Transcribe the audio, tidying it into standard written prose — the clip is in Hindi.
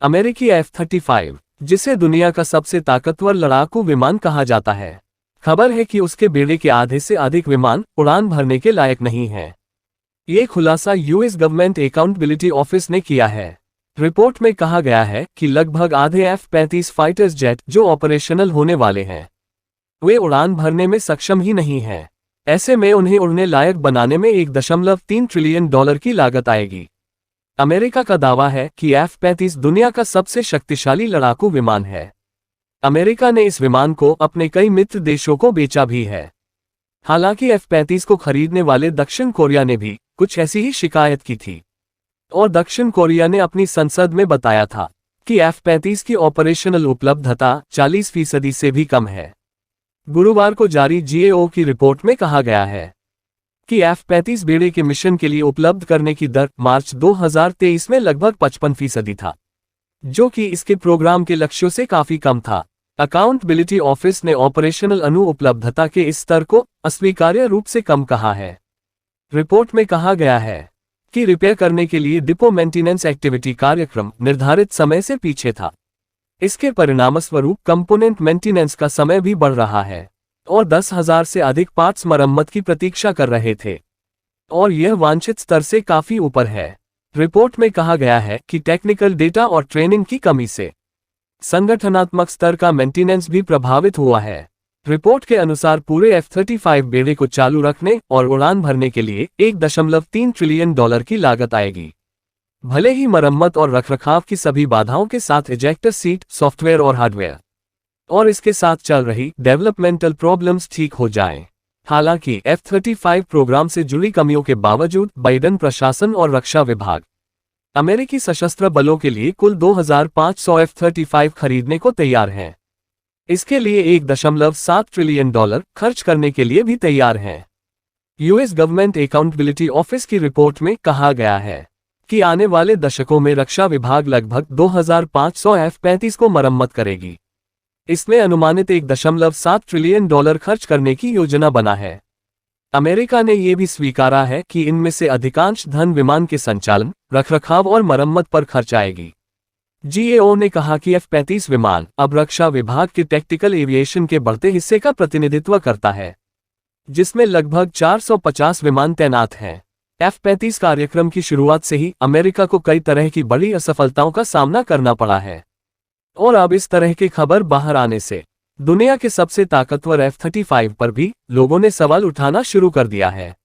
अमेरिकी F-35, जिसे दुनिया का सबसे ताकतवर लड़ाकू विमान कहा जाता है, खबर है कि उसके बेड़े के आधे से अधिक विमान उड़ान भरने के लायक नहीं हैं। ये खुलासा यूएस गवर्नमेंट अकाउंटेबिलिटी ऑफिस ने किया है। रिपोर्ट में कहा गया है कि लगभग आधे F-35 फाइटर्स जेट जो ऑपरेशनल होने वाले हैं, वे उड़ान भरने में सक्षम ही नहीं हैं। ऐसे में उन्हें उड़ने लायक बनाने में $1.3 ट्रिलियन की लागत आएगी। अमेरिका का दावा है कि F-35 दुनिया का सबसे शक्तिशाली लड़ाकू विमान है। अमेरिका ने इस विमान को अपने कई मित्र देशों को बेचा भी है। हालांकि F-35 को खरीदने वाले दक्षिण कोरिया ने भी कुछ ऐसी ही शिकायत की थी, और दक्षिण कोरिया ने अपनी संसद में बताया था कि F-35 की ऑपरेशनल उपलब्धता 40% से भी कम है। गुरुवार को जारी GAO की रिपोर्ट में कहा गया है कि F-35 बेड़े के मिशन के लिए उपलब्ध करने की दर मार्च 2023 में लगभग 55% था, जो कि इसके प्रोग्राम के लक्ष्यों से काफी कम था। अकाउंटेबिलिटी ऑफिस ने ऑपरेशनल अनुपलब्धता के इस स्तर को अस्वीकार्य रूप से कम कहा है। रिपोर्ट में कहा गया है कि रिपेयर करने के लिए डिपो मेंटेनेंस एक्टिविटी कार्यक्रम निर्धारित समय से पीछे था। इसके परिणामस्वरूप कंपोनेंट मेंटेनेंस का समय भी बढ़ रहा है, और 10,000 से अधिक पार्ट्स मरम्मत की प्रतीक्षा कर रहे थे, और यह वांछित स्तर से काफी ऊपर है। रिपोर्ट में कहा गया है कि टेक्निकल डेटा और ट्रेनिंग की कमी से संगठनात्मक स्तर का मेंटेनेंस भी प्रभावित हुआ है। रिपोर्ट के अनुसार पूरे F-35 बेड़े को चालू रखने और उड़ान भरने के लिए $1.3 ट्रिलियन की लागत आएगी, भले ही मरम्मत और रखरखाव की सभी बाधाओं के साथ इजेक्टर सीट, सॉफ्टवेयर और हार्डवेयर और इसके साथ चल रही डेवलपमेंटल प्रॉब्लम्स ठीक हो जाएं। हालांकि F-35 प्रोग्राम से जुड़ी कमियों के बावजूद बाइडेन प्रशासन और रक्षा विभाग अमेरिकी सशस्त्र बलों के लिए कुल 2,500 F-35 खरीदने को तैयार हैं। इसके लिए $1.7 ट्रिलियन खर्च करने के लिए भी तैयार हैं। यूएस गवर्नमेंट अकाउंटेबिलिटी ऑफिस की रिपोर्ट में कहा गया है कि आने वाले दशकों में रक्षा विभाग लगभग 2,500 F-35 को मरम्मत करेगी। इसमें अनुमानित $1.7 ट्रिलियन खर्च करने की योजना बना है। अमेरिका ने यह भी स्वीकारा है कि इनमें से अधिकांश धन विमान के संचालन, रखरखाव और मरम्मत पर खर्च आएगी। GAO ने कहा कि F-35 विमान अब रक्षा विभाग के टैक्टिकल एविएशन के बढ़ते हिस्से का प्रतिनिधित्व करता है, जिसमें लगभग 450 विमान तैनात हैं। F-35 कार्यक्रम की शुरुआत से ही अमेरिका को कई तरह की बड़ी असफलताओं का सामना करना पड़ा है, और अब इस तरह की खबर बाहर आने से दुनिया के सबसे ताकतवर F-35 पर भी लोगों ने सवाल उठाना शुरू कर दिया है।